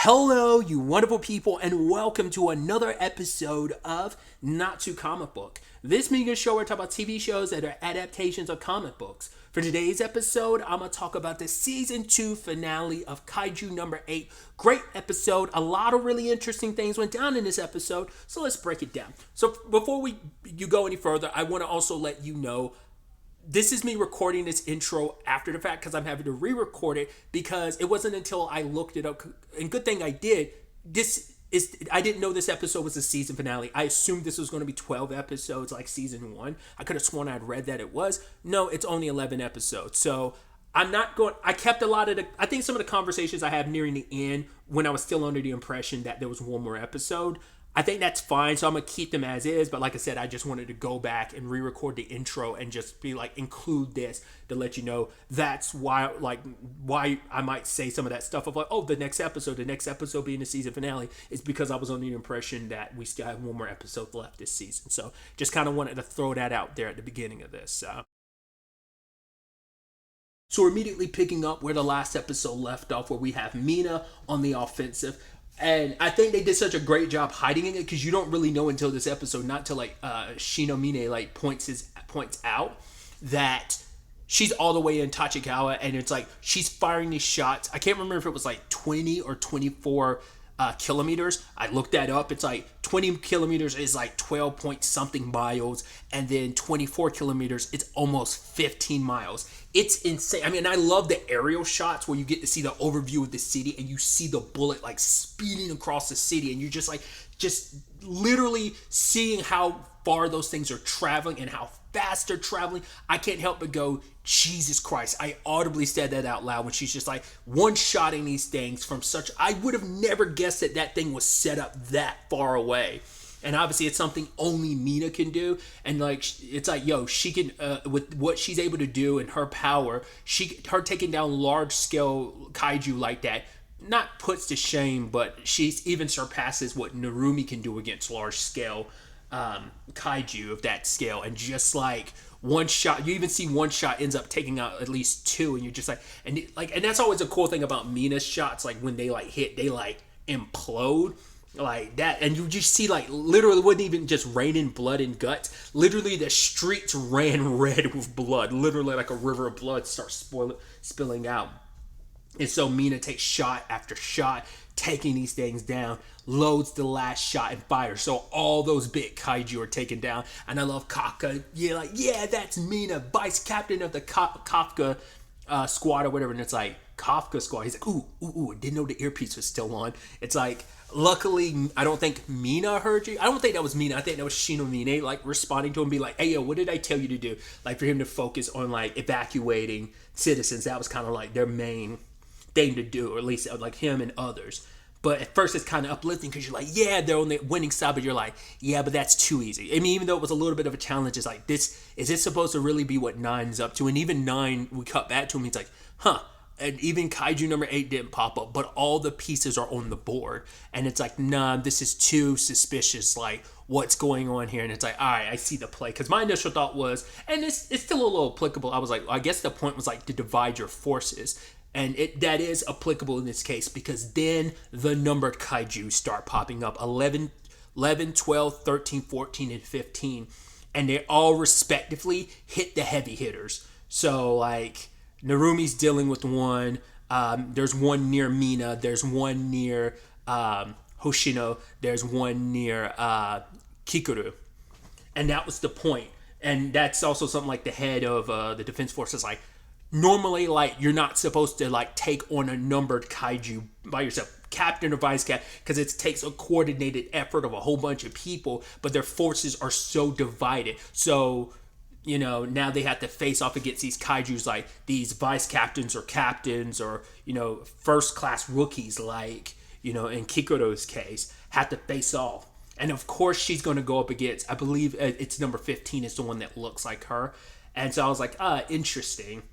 Hello, you wonderful people, and welcome to another episode of Not Too Comic Book. This being a show where I talk about TV shows that are adaptations of comic books. For today's episode, I'm going to talk about the season 2 finale of Kaiju number 8. Great episode. A lot of really interesting things went down in this episode, so let's break it down. So before you go any further, I want to also let you know this is me recording this intro after the fact because I'm having to re-record it because it wasn't until I looked it up, and good thing I did. I didn't know this episode was the season finale. I assumed this was going to be 12 episodes like season 1. I could have sworn I'd read that it was. No, it's only 11 episodes. So I kept a lot of I think some of the conversations I have nearing the end when I was still under the impression that there was one more episode. I think that's fine, so I'm going to keep them as is, but like I said, I just wanted to go back and re-record the intro and just be like, include this to let you know that's why I might say some of that stuff of like, oh, the next episode being the season finale is because I was under the impression that we still have one more episode left this season. So just kind of wanted to throw that out there at the beginning of this. So we're immediately picking up where the last episode left off, where we have Mina on the offensive. And I think they did such a great job hiding it because you don't really know until this episode, not till Shinomine points out that she's all the way in Tachikawa, and it's like she's firing these shots. I can't remember if it was like 20 or 24 kilometers. I looked that up. It's like 20 kilometers is like 12 point something miles, and then 24 kilometers, it's almost 15 miles. It's insane. I mean, I love the aerial shots where you get to see the overview of the city and you see the bullet like speeding across the city, and you're just literally seeing how far those things are traveling and how fast they're traveling. I can't help but go, Jesus Christ. I audibly said that out loud when she's just like one-shotting these things from such... I would have never guessed that thing was set up that far away. And obviously it's something only Mina can do. And like, it's like, yo, she can, with what she's able to do and her power, her taking down large-scale kaiju like that, not puts to shame, but she's even surpasses what Narumi can do against large-scale kaiju of that scale. And just like one shot, you even see one shot ends up taking out at least two, and you're just like, and that's always a cool thing about Mina's shots. Like when they like hit, they like implode like that, and you just see like literally, it wasn't even just raining blood and guts. Literally the streets ran red with blood. Literally like a river of blood starts spilling out. And so Mina takes shot after shot, taking these things down, loads the last shot and fires. So all those big kaiju are taken down. And I love Kafka. Yeah, that's Mina, vice captain of the Kafka squad or whatever. And it's like, Kafka squad. He's like, ooh, didn't know the earpiece was still on. It's like, luckily, I don't think Mina heard you. I don't think that was Mina. I think that was Shinomine, like, responding to him, be like, hey, yo, what did I tell you to do? Like, for him to focus on, like, evacuating citizens. That was kind of, like, their main thing to do, or at least, like, him and others. But at first, it's kind of uplifting because you're like, yeah, they're on the winning side, but you're like, yeah, but that's too easy. I mean, even though it was a little bit of a challenge, it's like, is this supposed to really be what 9's up to? And even 9, we cut back to him, he's like, huh. And even Kaiju number 8 didn't pop up, but all the pieces are on the board. And it's like, nah, this is too suspicious. Like, what's going on here? And it's like, all right, I see the play. Because my initial thought was, and it's still a little applicable. I was like, I guess the point was like to divide your forces. And that is applicable in this case, because then the numbered Kaiju start popping up. 11, 12, 13, 14, and 15. And they all respectively hit the heavy hitters. So, like, Narumi's dealing with one. There's one near Mina. There's one near Hoshino. There's one near Kikuru. And that was the point. And that's also something like the head of the Defense Force is like, normally, like, you're not supposed to, like, take on a numbered kaiju by yourself, captain or vice captain, because it takes a coordinated effort of a whole bunch of people, but their forces are so divided. So, you know, now they have to face off against these kaijus, like these vice captains or, you know, first class rookies, like, you know, in Kikuro's case, have to face off. And of course, she's going to go up against, I believe it's number 15 is the one that looks like her. And so I was like, interesting.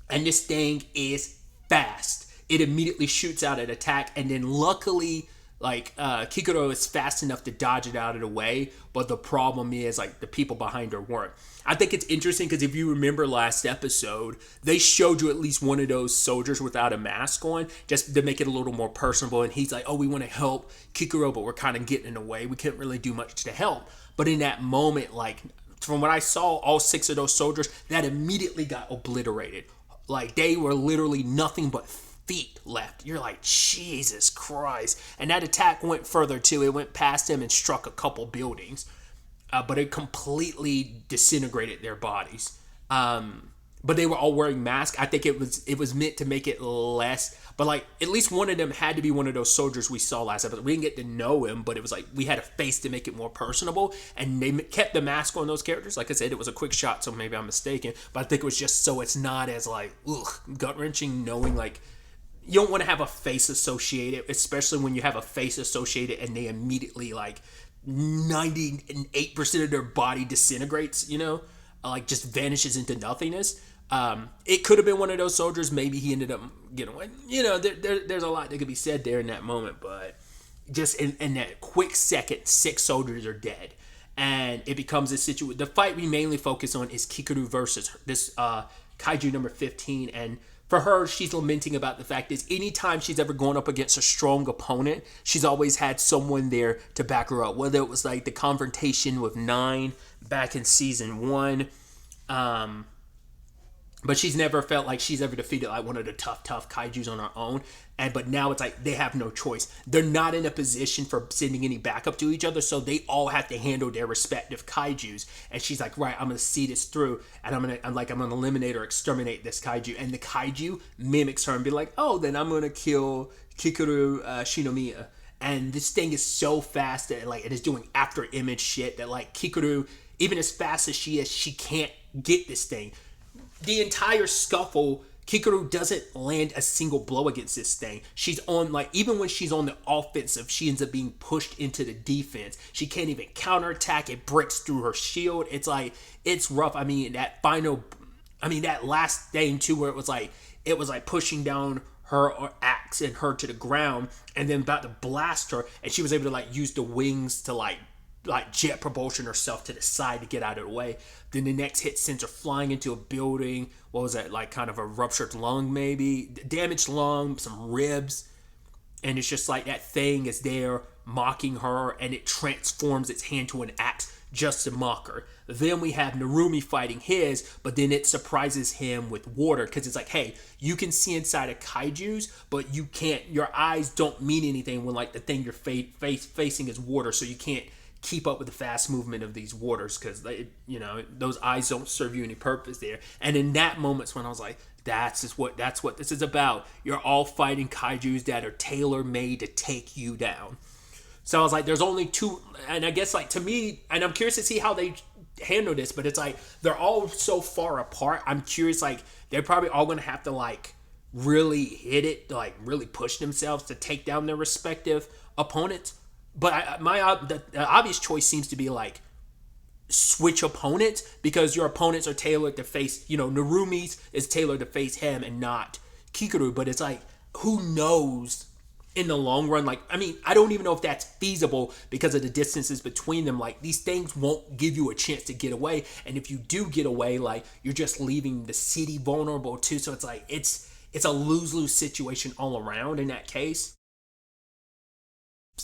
And this thing is fast. It immediately shoots out an attack, and then luckily Like Kikuro is fast enough to dodge it out of the way, but the problem is like the people behind her weren't. I think it's interesting because if you remember last episode, they showed you at least one of those soldiers without a mask on, just to make it a little more personable. And he's like, "Oh, we want to help Kikuro, but we're kind of getting in the way. We can't really do much to help." But in that moment, like from what I saw, all 6 of those soldiers that immediately got obliterated. Like they were literally nothing but feet left. You're like, Jesus Christ. And that attack went further too. It went past them and struck a couple buildings, but it completely disintegrated their bodies. But they were all wearing masks. I think it was meant to make it less, but like at least one of them had to be one of those soldiers we saw last episode. We didn't get to know him, but it was like we had a face to make it more personable, and they kept the mask on those characters. Like I said, it was a quick shot, so maybe I'm mistaken, but I think it was just so it's not as like gut-wrenching, knowing like you don't want to have a face associated, especially when you have a face associated and they immediately like 98% of their body disintegrates, like just vanishes into nothingness. It could have been one of those soldiers. Maybe he ended up getting away. There's a lot that could be said there in that moment, but just in that quick second, 6 soldiers are dead. And it becomes a situation. The fight we mainly focus on is Kikuru versus this Kaiju number 15. And for her, she's lamenting about the fact is anytime she's ever gone up against a strong opponent, she's always had someone there to back her up. Whether it was like the confrontation with 9 back in season 1, but she's never felt like she's ever defeated like one of the tough kaijus on her own. But now it's like they have no choice. They're not in a position for sending any backup to each other, so they all have to handle their respective kaijus. And she's like, right, I'm gonna see this through, and I'm gonna eliminate or exterminate this kaiju. And the kaiju mimics her and be like, oh, then I'm gonna kill Kikuru Shinomiya. And this thing is so fast that like it is doing after image shit that like Kikuru, even as fast as she is, she can't get this thing. The entire scuffle, Kikuru doesn't land a single blow against this thing. She's on, like, even when she's on the offensive, she ends up being pushed into the defense. She can't even counterattack. It breaks through her shield. It's like, it's rough. I mean, that last thing too, where it was like pushing down her axe and her to the ground and then about to blast her. And she was able to like use the wings to like jet propulsion herself to the side to get out of the way. Then the next hit sends her flying into a building. What was that? Like kind of a ruptured lung, maybe damaged lung, some ribs. And it's just like that thing is there mocking her, and it transforms its hand to an axe just to mock her. Then we have Narumi fighting his, but then it surprises him with water, because it's like, hey, you can see inside of kaijus, but you can't, your eyes don't mean anything when like the thing you're facing is water, so you can't keep up with the fast movement of these waters, because those eyes don't serve you any purpose there. And in that moment's when I was like, that's what this is about. You're all fighting kaijus that are tailor-made to take you down. So I was like, there's only 2, and I guess like to me, and I'm curious to see how they handle this, but it's like they're all so far apart. I'm curious, like they're probably all gonna have to like really hit it, like really push themselves to take down their respective opponents. But the obvious choice seems to be like switch opponents, because your opponents are tailored to face, Narumi's is tailored to face him and not Kikuru. But it's like, who knows in the long run? Like, I mean, I don't even know if that's feasible because of the distances between them. Like, these things won't give you a chance to get away. And if you do get away, like, you're just leaving the city vulnerable too. So it's like, it's a lose-lose situation all around in that case.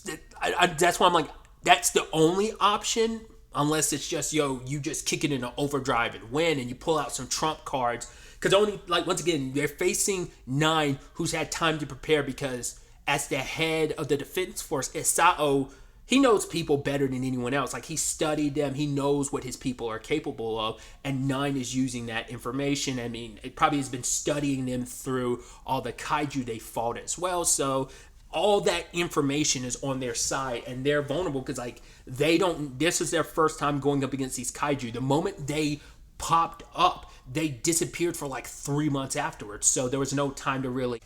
That's why I'm like, that's the only option, unless it's just, you just kick it in an overdrive and win, and you pull out some trump cards. Because only, like, once again, they're facing 9, who's had time to prepare, because as the head of the defense force, Isao, he knows people better than anyone else. Like, he studied them, he knows what his people are capable of, and 9 is using that information. I mean, it probably has been studying them through all the kaiju they fought as well. So all that information is on their side, and they're vulnerable because like this is their first time going up against these kaiju. The moment they popped up, they disappeared for like 3 months afterwards, so there was no time to really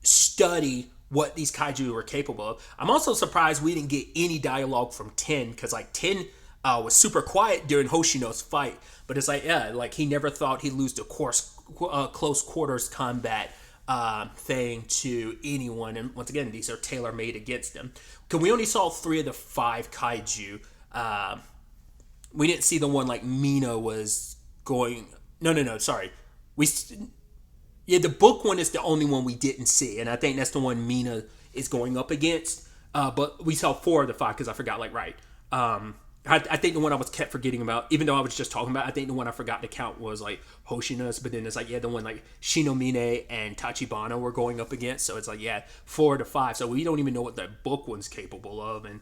study what these kaiju were capable of. I'm also surprised we didn't get any dialogue from 10, because like 10 was super quiet during Hoshino's fight, but it's like, yeah, like he never thought he'd lose the close quarters combat thing to anyone. And once again, these are tailor made against them. Because we only saw 3 of the 5 kaiju. We didn't see the one like Mina was going. No. Sorry, the book one is the only one we didn't see, and I think that's the one Mina is going up against. But we saw 4 of the 5 because I forgot. I think the one I was kept forgetting about, even though I was just talking about, I think the one I forgot to count was like Hoshina's, but then it's like, the one like Shinomine and Tachibana were going up against. So it's like, 4 to 5. So we don't even know what the book one's capable of. And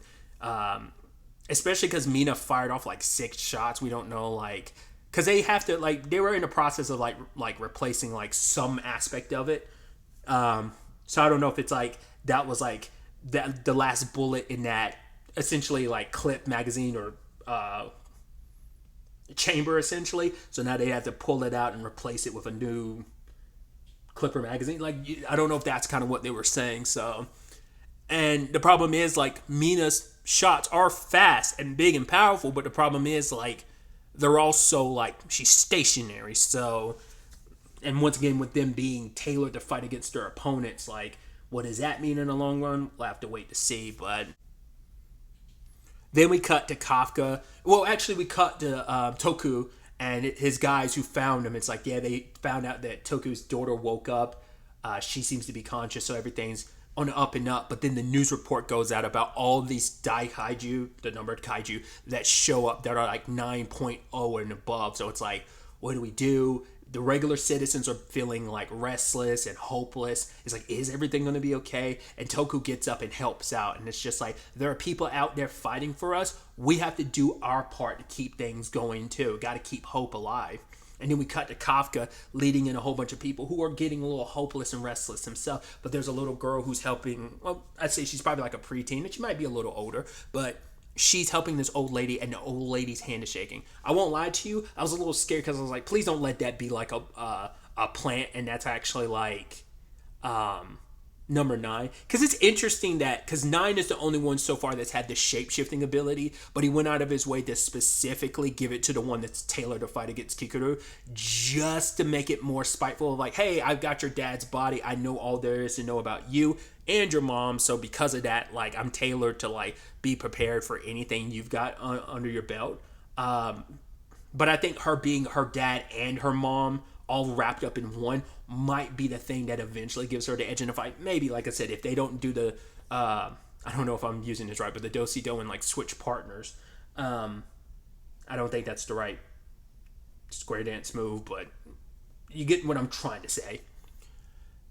especially because Mina fired off like 6 shots. We don't know, like, because they have to, like, they were in the process of like replacing like some aspect of it. So I don't know if it's like, that was like the last bullet in that essentially like clip magazine or chamber essentially. So now they have to pull it out and replace it with a new clipper magazine. Like, I don't know if that's kind of what they were saying. So, and the problem is like Mina's shots are fast and big and powerful, but the problem is like they're also like, she's stationary. So, and once again, with them being tailored to fight against their opponents, like, what does that mean in the long run? We'll have to wait to see. But then we cut to Kafka. Well, actually, we cut to Toku and his guys who found him. It's like, they found out that Toku's daughter woke up. She seems to be conscious, so everything's on the up and up. But then the news report goes out about all these Dai Kaiju, the numbered Kaiju, that show up that are like 9.0 and above. So it's like, what do we do? The regular citizens are feeling like restless and hopeless. It's like, is everything going to be okay? And Toku gets up and helps out. And it's just like, there are people out there fighting for us. We have to do our part to keep things going too. Got to keep hope alive. And then we cut to Kafka leading in a whole bunch of people who are getting a little hopeless and restless himself. But there's a little girl who's helping. Well, I'd say she's probably like a preteen, and she might be a little older. But she's helping this old lady, and the old lady's hand is shaking. I won't lie to you, I was a little scared because I was like, please don't let that be like a plant, and that's actually like number 9. Because it's interesting that, because 9 is the only one so far that's had the shape-shifting ability, but he went out of his way to specifically give it to the one that's tailored to fight against Kikuru, just to make it more spiteful of like, hey, I've got your dad's body, I know all there is to know about you and your mom, so because of that, like, I'm tailored to like be prepared for anything you've got under your belt. But I think her being her dad and her mom all wrapped up in one might be the thing that eventually gives her the edge in the fight. Maybe, like I said, if they don't do the I don't know if I'm using this right, but the do-si-do and like switch partners, I don't think that's the right square dance move, but you get what I'm trying to say.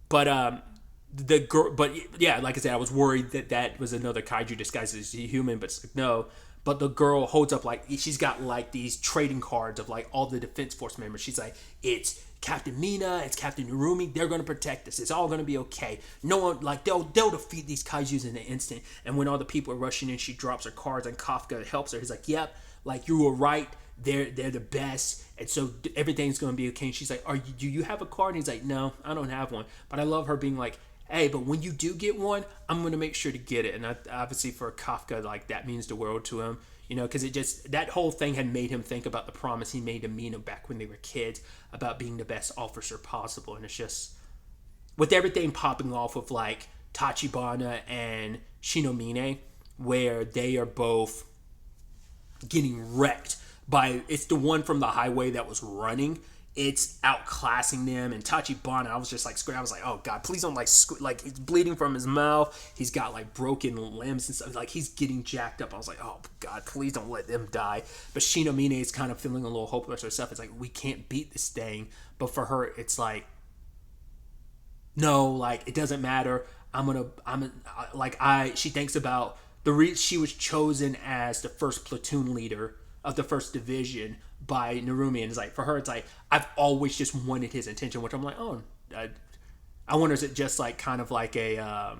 But the girl, but yeah, like I said, I was worried that was another kaiju disguised as a human, but it's like, no. But the girl holds up, like, she's got like these trading cards of like all the Defense Force members. She's like, it's Captain Mina, it's Captain Narumi, they're gonna protect us, it's all gonna be okay. No one, like, they'll defeat these kaijus in an instant. And when all the people are rushing in, she drops her cards and Kafka helps her. He's like, yep, like, you were right, they're the best, and so everything's gonna be okay. And she's like, do you have a card? And he's like, no, I don't have one. But I love her being like, hey, but when you do get one, I'm going to make sure to get it. And obviously for Kafka, like, that means the world to him, you know, because it just, that whole thing had made him think about the promise he made to Mina back when they were kids about being the best officer possible. And it's just, with everything popping off of like Tachibana and Shinomine, where they are both getting wrecked by, it's the one from the highway that was running, it's outclassing them. And Tachibana, I was just like scared. I was like, oh god, please don't like he's bleeding from his mouth, he's got like broken limbs and stuff, like he's getting jacked up. I was like, oh god, please don't let them die. But Shinomine is kind of feeling a little hopeless herself. It's like, we can't beat this thing. But for her, it's like, no, like, it doesn't matter. She thinks about she was chosen as the first platoon leader of the first division by Narumi, and it's like, for her, it's like, I've always just wanted his attention, which I'm like, oh, I wonder, is it just like kind of like a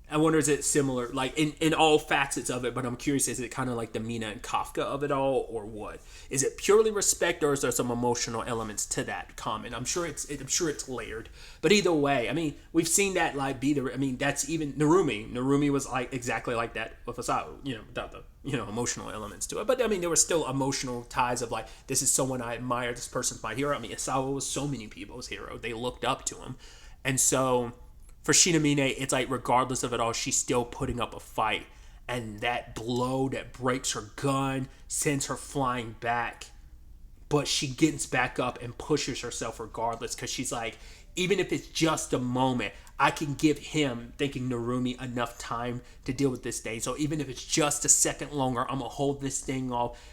I wonder, is it similar, like in all facets of it? But I'm curious, is it kind of like the Mina and Kafka of it all, or what? Is it purely respect, or is there some emotional elements to that comment? I'm sure it's layered. But either way, I mean, we've seen that like be the. I mean, that's even Narumi. Narumi was like exactly like that with Asao. Without the emotional elements to it. But I mean, there were still emotional ties of like, this is someone I admire. This person's my hero. I mean, Asao was so many people's hero. They looked up to him, and so. For Shinamine, it's like regardless of it all, she's still putting up a fight. And that blow that breaks her gun sends her flying back. But she gets back up and pushes herself regardless, because she's like, even if it's just a moment, I can give him, thinking Narumi, enough time to deal with this thing. So even if it's just a second longer, I'm going to hold this thing off,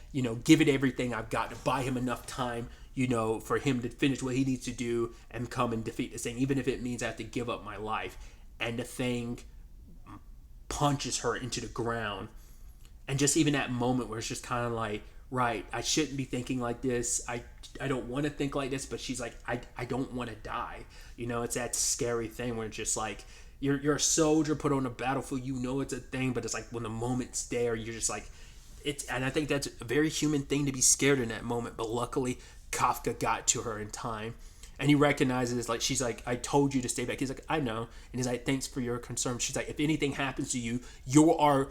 give it everything I've got to buy him enough time, for him to finish what he needs to do and come and defeat this thing, even if it means I have to give up my life. And the thing punches her into the ground. And just even that moment where it's just kind of like, right, I shouldn't be thinking like this. I don't want to think like this, but she's like, I don't want to die. It's that scary thing where it's just like, you're a soldier put on a battlefield, it's a thing, but it's like when the moment's there, you're just like, and I think that's a very human thing to be scared in that moment. But luckily, Kafka got to her in time, and he recognizes, like, she's like, I told you to stay back. He's like, I know. And he's like, thanks for your concern. She's like, if anything happens to you, you are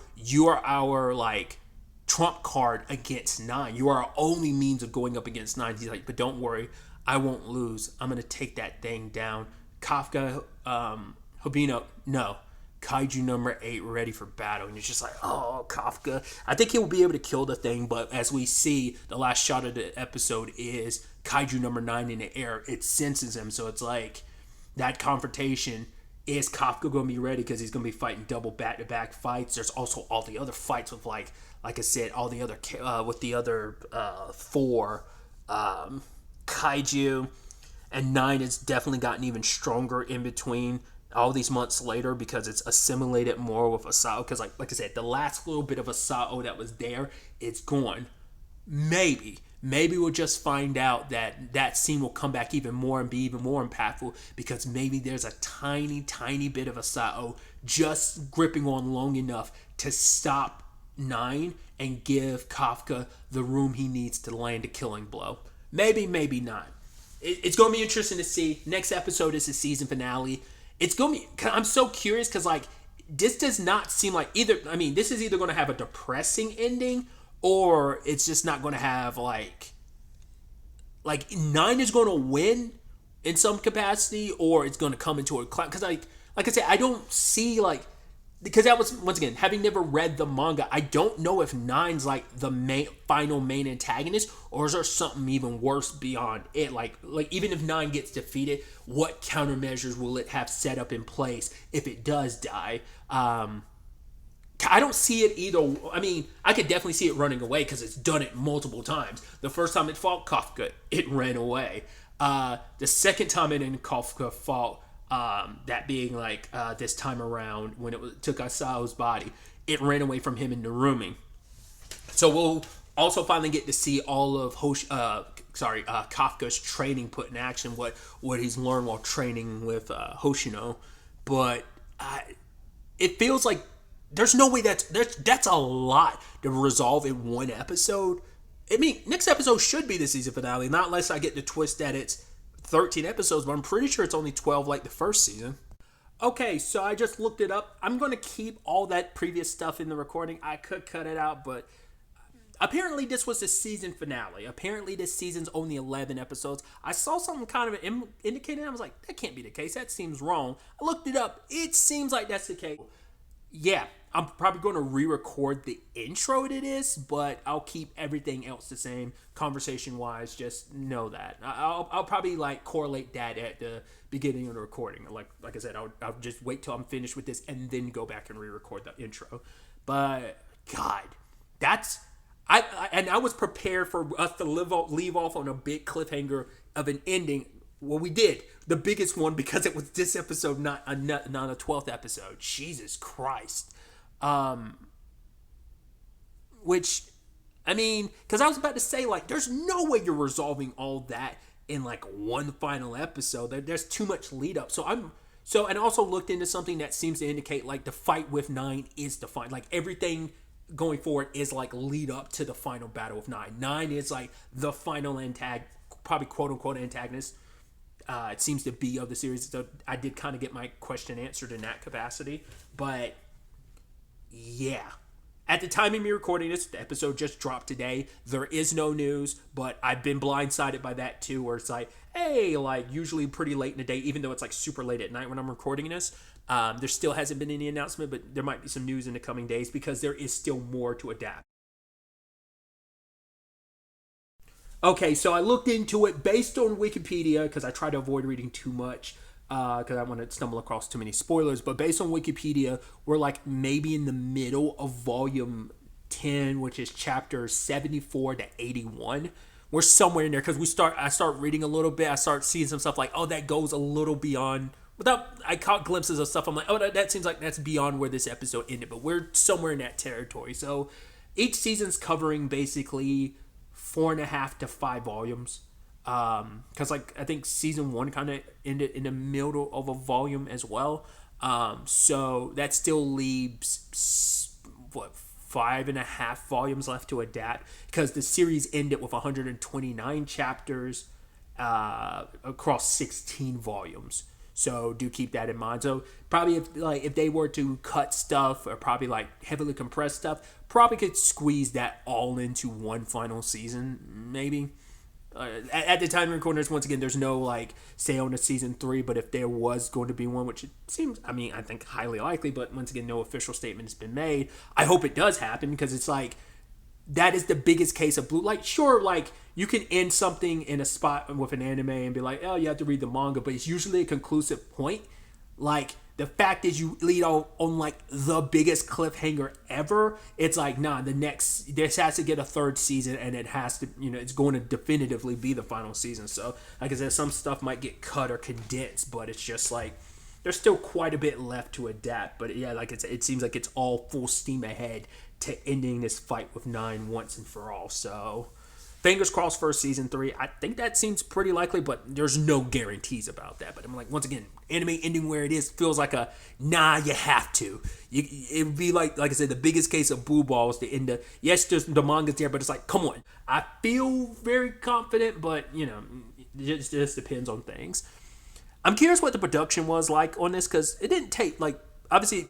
our like trump card against 9. You are our only means of going up against 9. He's like, but don't worry, I won't lose. I'm gonna take that thing down. Kafka, Hobino, no. Kaiju number 8 ready for battle. And it's just like, oh, Kafka. I think he'll be able to kill the thing, but as we see, the last shot of the episode is Kaiju number 9 in the air. It senses him, so it's like that confrontation. Is Kafka going to be ready? Because he's going to be fighting double back-to-back fights. There's also all the other fights with, like I said, all the other with the other 4 Kaiju. And 9 has definitely gotten even stronger in between all these months later, because it's assimilated more with Asao. Because like I said, the last little bit of Asao that was there, it's gone. Maybe we'll just find out that scene will come back even more and be even more impactful, because maybe there's a tiny bit of Asao just gripping on long enough to stop 9 and give Kafka the room he needs to land a killing blow. Maybe not. It's going to be interesting to see. Next episode is the season finale. It's going to be... I'm so curious, because, like, this does not seem like either... I mean, this is either going to have a depressing ending, or it's just not going to have, like 9 is going to win in some capacity, or it's going to come into a cloud. Because, like I said, I don't see, like... Because that was, once again, having never read the manga, I don't know if 9's like the final main antagonist, or is there something even worse beyond it? Like even if 9 gets defeated, what countermeasures will it have set up in place if it does die? I don't see it either. I mean, I could definitely see it running away, because it's done it multiple times. The first time it fought Kafka, it ran away. The second time it in Kafka fought, that being like this time around when it took Asao's body, it ran away from him in Narumi. So we'll also finally get to see all of Kafka's training put in action, what he's learned while training with Hoshino. But it feels like there's no way that's a lot to resolve in one episode. I mean, next episode should be the season finale, not unless I get the twist that it's 13 episodes, but I'm pretty sure it's only 12 like the first season. Okay, so I just looked it up. I'm going to keep all that previous stuff in the recording. I could cut it out, but apparently this was the season finale. Apparently this season's only 11 episodes. I saw something kind of indicating. I was like, that can't be the case. That seems wrong. I looked it up. It seems like that's the case. Yeah, I'm probably going to re-record the intro to this, but I'll keep everything else the same conversation-wise. Just know that. I'll probably like correlate that at the beginning of the recording. Like I said, I'll just wait till I'm finished with this and then go back and re-record the intro. But God, I was prepared for us to leave off on a big cliffhanger of an ending. Well, we did. The biggest one, because it was this episode, not a 12th episode. Jesus Christ. Which, I mean, because I was about to say, like, there's no way you're resolving all that in, like, one final episode. There's too much lead up. So So, and also looked into something that seems to indicate like the fight with Nine is the fight. Like everything going forward is like lead up to the final battle of Nine. Nine is like the final probably quote unquote antagonist. It seems to be of the series. So I did kind of get my question answered in that capacity. But yeah. At the time of me recording this, the episode just dropped today. There is no news, but I've been blindsided by that too, where it's like, hey, like usually pretty late in the day, even though it's like super late at night when I'm recording this. There still hasn't been any announcement, but there might be some news in the coming days because there is still more to adapt. Okay, so I looked into it based on Wikipedia because I try to avoid reading too much because I want to stumble across too many spoilers. But based on Wikipedia, we're like maybe in the middle of volume 10, which is chapters 74 to 81. We're somewhere in there because I start reading a little bit. I start seeing some stuff like, oh, that goes a little beyond. I caught glimpses of stuff. I'm like, oh, that seems like that's beyond where this episode ended. But we're somewhere in that territory. So each season's covering basically 4.5 to 5 volumes. Because like I think season 1 kind of ended in the middle of a volume as well. So that still leaves 5.5 volumes left to adapt because the series ended with 129 chapters across 16 volumes. So do keep that in mind. So probably if they were to cut stuff or probably like heavily compress stuff, probably could squeeze that all into one final season, maybe. At the time of recording this, once again, there's no like say on a season 3, but if there was going to be one, which it seems, I mean, I think highly likely, but once again, no official statement has been made. I hope it does happen because it's like that is the biggest case of blue. Like, sure, like you can end something in a spot with an anime and be like, oh, you have to read the manga, but it's usually a conclusive point. Like the fact is you lead on like the biggest cliffhanger ever. It's like, nah, this has to get a third season and it has to, it's going to definitively be the final season. So like I said, some stuff might get cut or condensed, but it's just like, there's still quite a bit left to adapt. But yeah, like it seems like it's all full steam ahead to ending this fight with Nine once and for all. So fingers crossed for season 3. I think that seems pretty likely, but there's no guarantees about that. But I'm like, once again, anime ending where it is feels like a, nah, you have to. It would be like I said, the biggest case of blue balls to end yes, there's the manga's there, but it's like, come on. I feel very confident, but, it just depends on things. I'm curious what the production was like on this because it didn't take, like, obviously,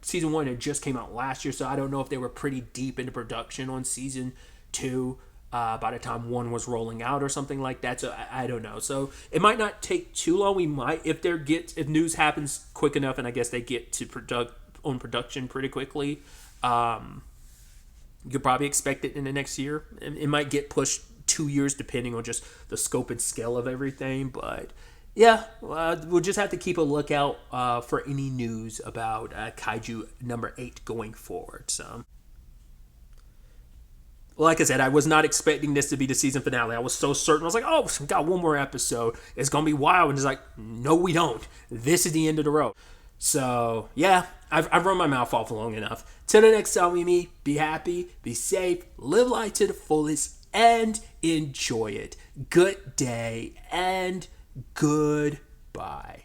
season 1 had just came out last year, so I don't know if they were pretty deep into production on season 2 by the time 1 was rolling out or something like that. So I don't know. So it might not take too long. We might, if news happens quick enough, and I guess they get to production pretty quickly. You could probably expect it in the next year. It might get pushed 2 years depending on just the scope and scale of everything, but. Yeah, we'll just have to keep a lookout for any news about Kaiju number 8 going forward. So, like I said, I was not expecting this to be the season finale. I was so certain. I was like, oh, we got one more episode. It's going to be wild. And it's like, no, we don't. This is the end of the road. So, yeah, I've run my mouth off long enough. Till the next time we meet, be happy, be safe, live life to the fullest, and enjoy it. Good day and goodbye.